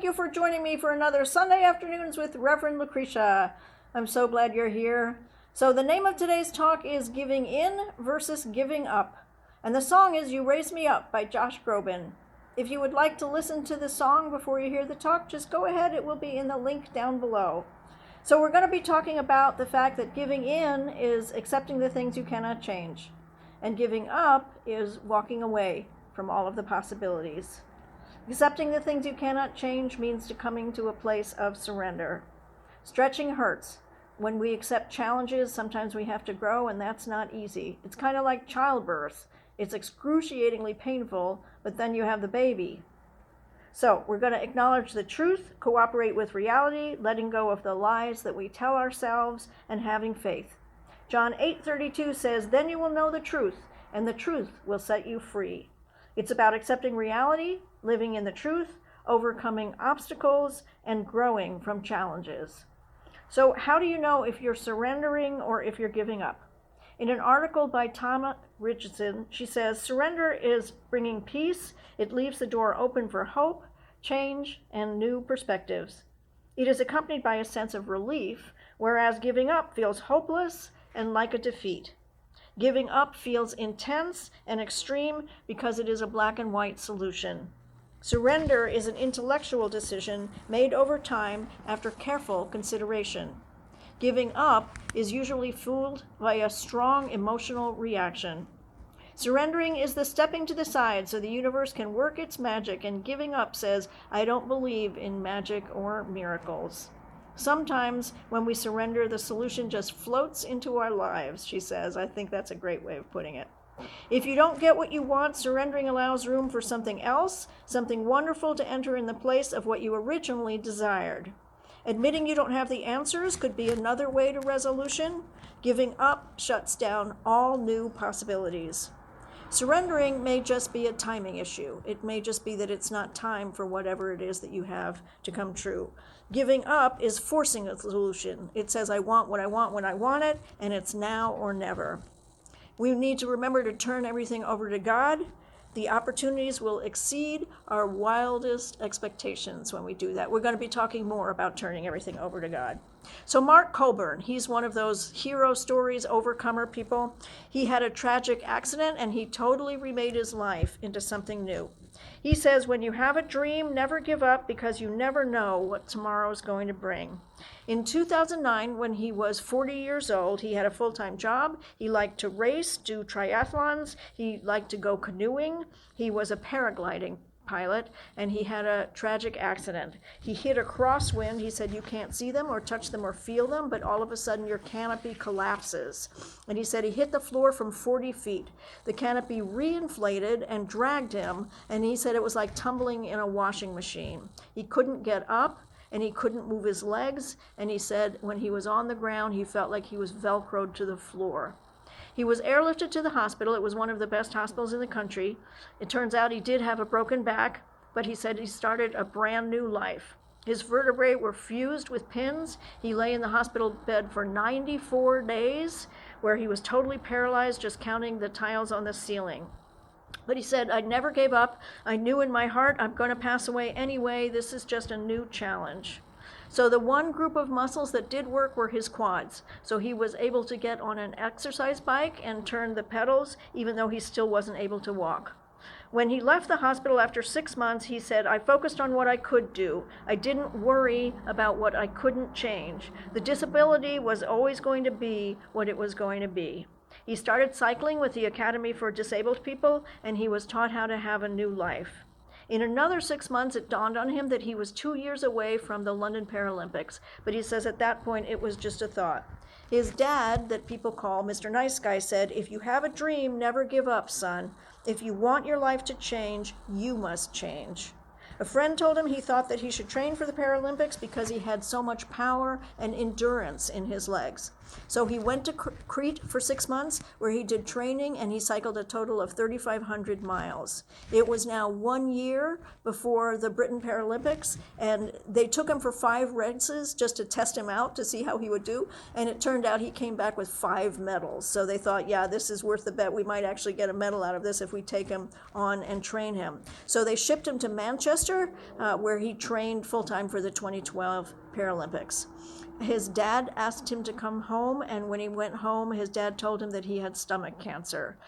you for joining me for another Sunday Afternoons with Reverend Lucretia. I'm so glad you're here. So the name of today's talk is Giving In versus Giving Up. And the song is You Raise Me Up by Josh Groban. If you would like to listen to the song before you hear the talk, just go ahead. It will be in the link down below. So we're going to be talking about the fact that giving in is accepting the things you cannot change. And giving up is walking away from all of the possibilities. Accepting the things you cannot change means to coming to a place of surrender. Stretching hurts. When we accept challenges, sometimes we have to grow, and that's not easy. It's kind of like childbirth. It's excruciatingly painful, but then you have the baby. So we're going to acknowledge the truth, cooperate with reality, letting go of the lies that we tell ourselves, and having faith. John 8:32 says, "Then you will know the truth, and the truth will set you free." It's about accepting reality, living in the truth, overcoming obstacles, and growing from challenges. So how do you know if you're surrendering or if you're giving up? In an article by Tama Richardson, she says, surrender is bringing peace. It leaves the door open for hope, change, and new perspectives. It is accompanied by a sense of relief, whereas giving up feels hopeless and like a defeat. Giving up feels intense and extreme because it is a black and white solution. Surrender is an intellectual decision made over time after careful consideration. Giving up is usually fueled by a strong emotional reaction. Surrendering is the stepping to the side so the universe can work its magic, and giving up says, I don't believe in magic or miracles. Sometimes when we surrender, the solution just floats into our lives, she says. I think that's a great way of putting it. If you don't get what you want, surrendering allows room for something else, something wonderful to enter in the place of what you originally desired. Admitting you don't have the answers could be another way to resolution. Giving up shuts down all new possibilities. Surrendering may just be a timing issue. It may just be that it's not time for whatever it is that you have to come true. Giving up is forcing a solution. It says, I want what I want when I want it, and it's now or never. We need to remember to turn everything over to God. The opportunities will exceed our wildest expectations when we do that. We're going to be talking more about turning everything over to God. So Mark Coburn, he's one of those hero stories, overcomer people. He had a tragic accident and he totally remade his life into something new. He says, when you have a dream, never give up because you never know what tomorrow is going to bring. In 2009, when he was 40 years old, he had a full-time job. He liked to race, do triathlons. He liked to go canoeing. He was a paragliding pilot, and he had a tragic accident. He hit a crosswind. He said you can't see them or touch them or feel them, but all of a sudden your canopy collapses. And he said he hit the floor from 40 feet. The canopy reinflated and dragged him, and he said it was like tumbling in a washing machine. He couldn't get up, and he couldn't move his legs, and he said when he was on the ground, he felt like he was Velcroed to the floor. He was airlifted to the hospital. It was one of the best hospitals in the country. It turns out he did have a broken back, but he said he started a brand new life. His vertebrae were fused with pins. He lay in the hospital bed for 94 days, where he was totally paralyzed, just counting the tiles on the ceiling. But he said, I never gave up. I knew in my heart I'm going to pass away anyway. This is just a new challenge. So the one group of muscles that did work were his quads. So he was able to get on an exercise bike and turn the pedals, even though he still wasn't able to walk. When he left the hospital after 6 months, he said, I focused on what I could do. I didn't worry about what I couldn't change. The disability was always going to be what it was going to be. He started cycling with the Academy for Disabled People, and he was taught how to have a new life. In another 6 months, it dawned on him that he was 2 years away from the London Paralympics, but he says at that point it was just a thought. His dad, that people call Mr. Nice Guy, said, if you have a dream, never give up, son. If you want your life to change, you must change. A friend told him he thought that he should train for the Paralympics because he had so much power and endurance in his legs. So he went to Crete for 6 months, where he did training, and he cycled a total of 3,500 miles. It was now 1 year before the Britain Paralympics, and they took him for 5 races just to test him out to see how he would do, and it turned out he came back with 5 medals. So they thought, yeah, this is worth the bet. We might actually get a medal out of this if we take him on and train him. So they shipped him to Manchester, where he trained full-time for the 2012 Paralympics. His dad asked him to come home, and when he went home, his dad told him that he had stomach cancer.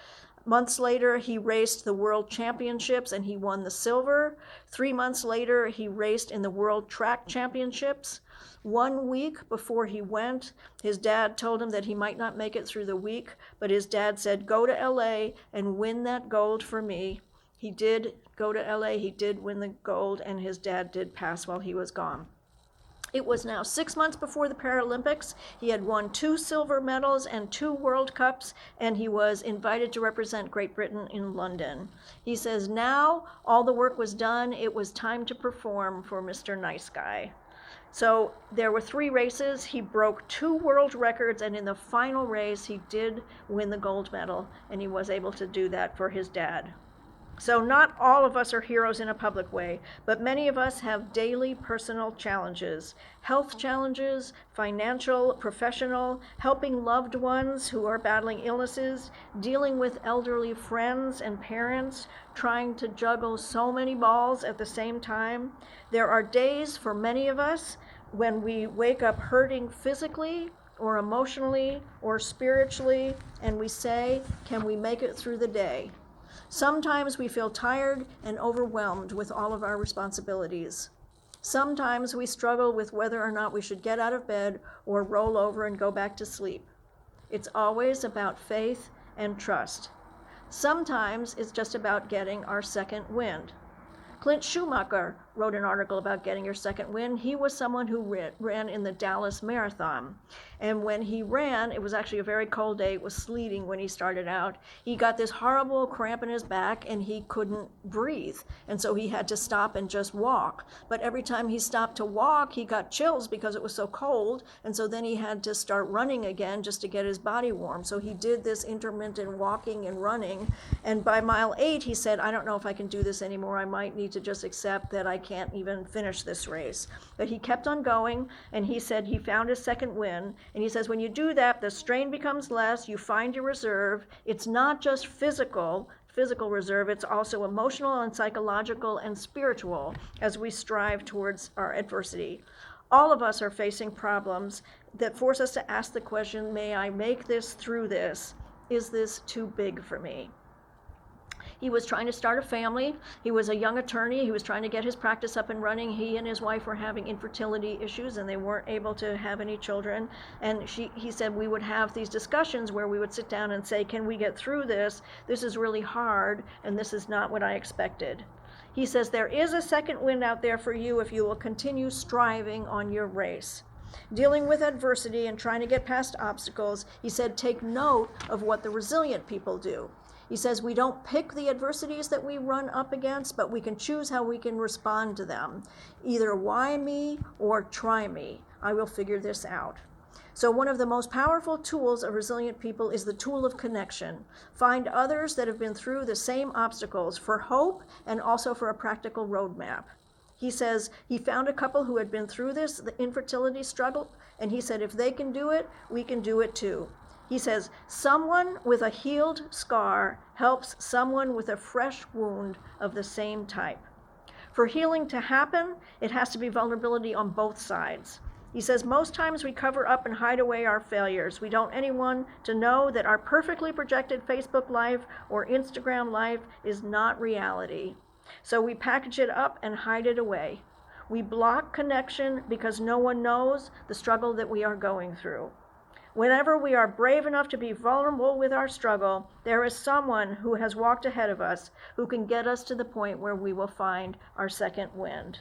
Months later, he raced the World Championships, and he won the silver. 3 months later, he raced in the World Track Championships. 1 week before he went, his dad told him that he might not make it through the week, but his dad said, "Go to LA and win that gold for me." He did go to LA, he did win the gold, and his dad did pass while he was gone. It was now 6 months before the Paralympics. He had won 2 silver medals and 2 World Cups, and he was invited to represent Great Britain in London. He says, now all the work was done. It was time to perform for Mr. Nice Guy. So there were 3 races. He broke 2 world records, and in the final race, he did win the gold medal, and he was able to do that for his dad. So not all of us are heroes in a public way, but many of us have daily personal challenges, health challenges, financial, professional, helping loved ones who are battling illnesses, dealing with elderly friends and parents, trying to juggle so many balls at the same time. There are days for many of us when we wake up hurting physically or emotionally or spiritually, and we say, can we make it through the day? Sometimes we feel tired and overwhelmed with all of our responsibilities. Sometimes we struggle with whether or not we should get out of bed or roll over and go back to sleep. It's always about faith and trust. Sometimes it's just about getting our second wind. Clint Schumacher wrote an article about getting your second wind. He was someone who ran in the Dallas Marathon. And when he ran, it was actually a very cold day. It was sleeting when he started out. He got this horrible cramp in his back, and he couldn't breathe. And so he had to stop and just walk. But every time he stopped to walk, he got chills because it was so cold. And so then he had to start running again just to get his body warm. So he did this intermittent walking and running. And by mile 8, he said, I don't know if I can do this anymore. I might need to just accept that I can't even finish this race. But he kept on going, and he said he found his second wind. And he says, when you do that, the strain becomes less, you find your reserve. It's not just physical reserve, it's also emotional and psychological and spiritual as we strive towards our adversity. All of us are facing problems that force us to ask the question, may I make this through this? Is this too big for me? He was trying to start a family. He was a young attorney. He was trying to get his practice up and running. He and his wife were having infertility issues, and they weren't able to have any children. And he said we would have these discussions where we would sit down and say, can we get through this? This is really hard, and this is not what I expected. He says there is a second wind out there for you if you will continue striving on your race. Dealing with adversity and trying to get past obstacles, he said, take note of what the resilient people do. He says we don't pick the adversities that we run up against, but we can choose how we can respond to them. Either why me or try me. I will figure this out. So one of the most powerful tools of resilient people is the tool of connection. Find others that have been through the same obstacles for hope and also for a practical roadmap. He says he found a couple who had been through this, the infertility struggle, and he said if they can do it, we can do it too. He says, someone with a healed scar helps someone with a fresh wound of the same type. For healing to happen, it has to be vulnerability on both sides. He says, most times we cover up and hide away our failures. We don't want anyone to know that our perfectly projected Facebook life or Instagram life is not reality. So we package it up and hide it away. We block connection because no one knows the struggle that we are going through. Whenever we are brave enough to be vulnerable with our struggle, there is someone who has walked ahead of us who can get us to the point where we will find our second wind.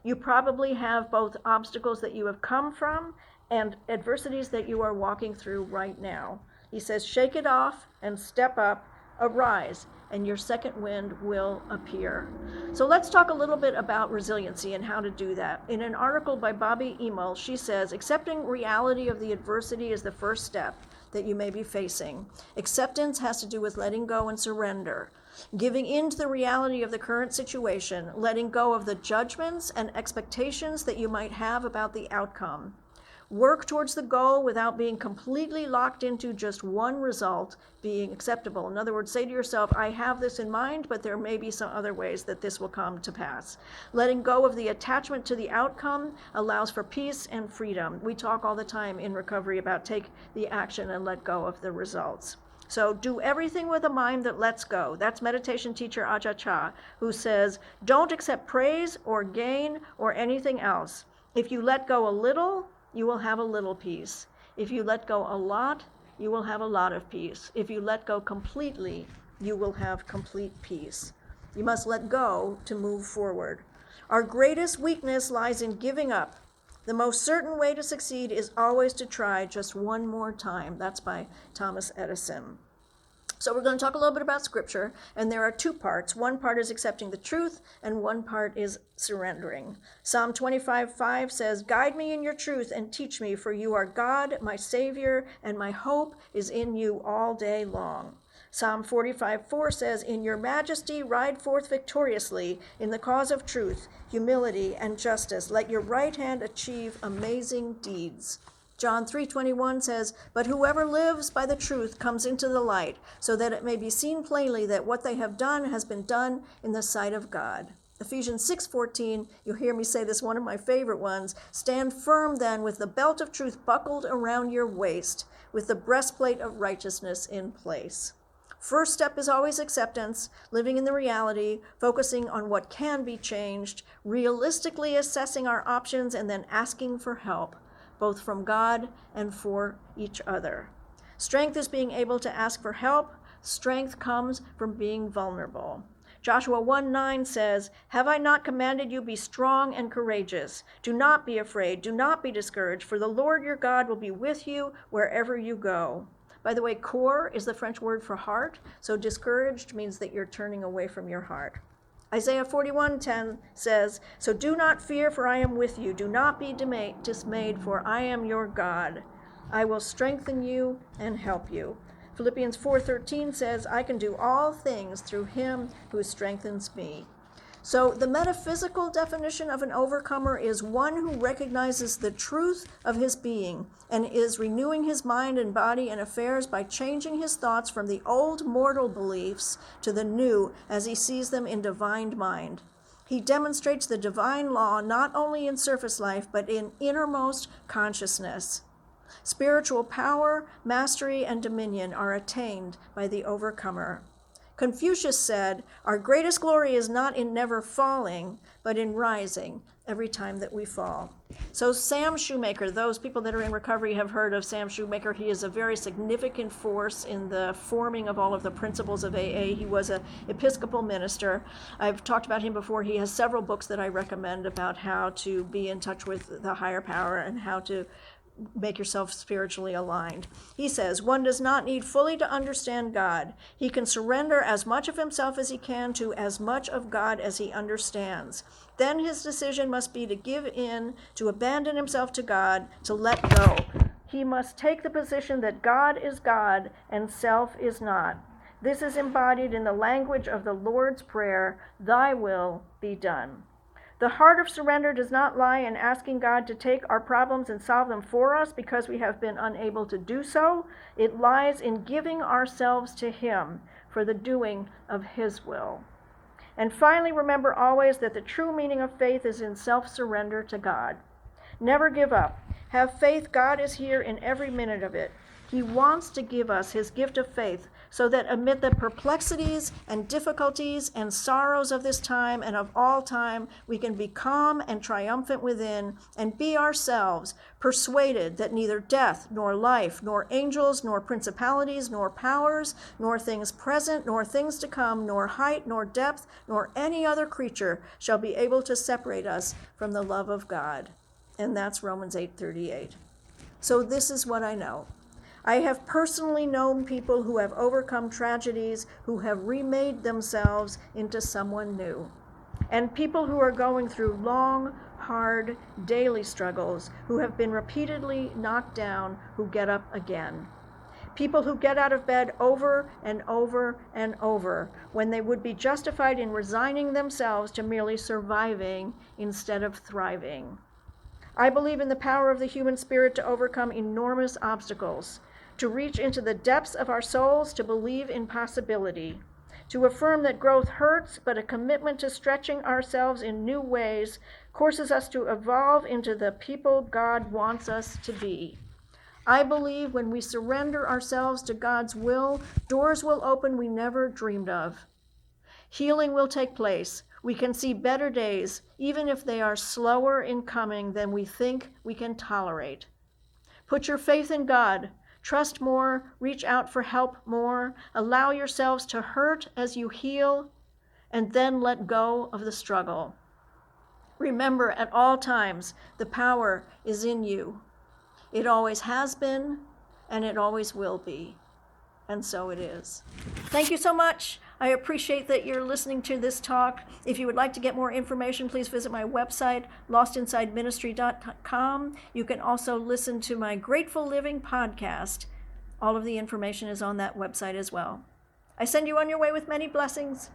You probably have both obstacles that you have come from and adversities that you are walking through right now. He says, shake it off and step up, arise, and your second wind will appear. So let's talk a little bit about resiliency and how to do that. In an article by Bobby Emil, she says, accepting reality of the adversity is the first step that you may be facing. Acceptance has to do with letting go and surrender, giving in to the reality of the current situation, letting go of the judgments and expectations that you might have about the outcome. Work towards the goal without being completely locked into just one result being acceptable. In other words, say to yourself, I have this in mind, but there may be some other ways that this will come to pass. Letting go of the attachment to the outcome allows for peace and freedom. We talk all the time in recovery about take the action and let go of the results. So do everything with a mind that lets go. That's meditation teacher Ajahn Chah, who says, don't accept praise or gain or anything else. If you let go a little, you will have a little peace. If you let go a lot, you will have a lot of peace. If you let go completely, you will have complete peace. You must let go to move forward. Our greatest weakness lies in giving up. The most certain way to succeed is always to try just one more time. That's by Thomas Edison. So we're going to talk a little bit about scripture, and there are two parts. One part is accepting the truth, and one part is surrendering. Psalm 25:5 says, guide me in your truth and teach me, for you are God, my Savior, and my hope is in you all day long. Psalm 45:4 says, in your majesty ride forth victoriously in the cause of truth, humility, and justice. Let your right hand achieve amazing deeds. John 3:21 says, but whoever lives by the truth comes into the light, so that it may be seen plainly that what they have done has been done in the sight of God. Ephesians 6:14, you'll hear me say this, one of my favorite ones, stand firm then with the belt of truth buckled around your waist, with the breastplate of righteousness in place. First step is always acceptance, living in the reality, focusing on what can be changed, realistically assessing our options, and then asking for help, both from God and for each other. Strength is being able to ask for help. Strength comes from being vulnerable. Joshua 1:9 says, have I not commanded you, be strong and courageous? Do not be afraid, do not be discouraged, for the Lord your God will be with you wherever you go. By the way, cor is the French word for heart, so discouraged means that you're turning away from your heart. Isaiah 41:10 says, so do not fear, for I am with you. Do not be dismayed, for I am your God. I will strengthen you and help you. Philippians 4:13 says, I can do all things through him who strengthens me. So the metaphysical definition of an overcomer is one who recognizes the truth of his being and is renewing his mind and body and affairs by changing his thoughts from the old mortal beliefs to the new as he sees them in divine mind. He demonstrates the divine law not only in surface life, but in innermost consciousness. Spiritual power, mastery, and dominion are attained by the overcomer. Confucius said, our greatest glory is not in never falling, but in rising every time that we fall. So Sam Shoemaker, those people that are in recovery have heard of Sam Shoemaker. He is a very significant force in the forming of all of the principles of AA. He was an Episcopal minister. I've talked about him before. He has several books that I recommend about how to be in touch with the higher power and how to make yourself spiritually aligned. He says, one does not need fully to understand God. He can surrender as much of himself as he can to as much of God as he understands. Then his decision must be to give in, to abandon himself to God, to let go. He must take the position that God is God and self is not. This is embodied in the language of the Lord's Prayer, thy will be done. The heart of surrender does not lie in asking God to take our problems and solve them for us because we have been unable to do so. It lies in giving ourselves to him for the doing of his will. And finally, remember always that the true meaning of faith is in self-surrender to God. Never give up. Have faith God is here in every minute of it. He wants to give us his gift of faith so that amid the perplexities and difficulties and sorrows of this time and of all time, we can be calm and triumphant within and be ourselves, persuaded that neither death nor life, nor angels, nor principalities, nor powers, nor things present, nor things to come, nor height, nor depth, nor any other creature shall be able to separate us from the love of God. And that's Romans 8:38. So this is what I know. I have personally known people who have overcome tragedies, who have remade themselves into someone new. And people who are going through long, hard, daily struggles, who have been repeatedly knocked down, who get up again. People who get out of bed over and over and over when they would be justified in resigning themselves to merely surviving instead of thriving. I believe in the power of the human spirit to overcome enormous obstacles, to reach into the depths of our souls, to believe in possibility, to affirm that growth hurts, but a commitment to stretching ourselves in new ways courses us to evolve into the people God wants us to be. I believe when we surrender ourselves to God's will, doors will open we never dreamed of. Healing will take place. We can see better days, even if they are slower in coming than we think we can tolerate. Put your faith in God. Trust more. Reach out for help more. Allow yourselves to hurt as you heal, and then let go of the struggle. Remember, at all times, the power is in you. It always has been, and it always will be. And so it is. Thank you so much. I appreciate that you're listening to this talk. If you would like to get more information, please visit my website, lostinsideministry.com. You can also listen to my Grateful Living podcast. All of the information is on that website as well. I send you on your way with many blessings.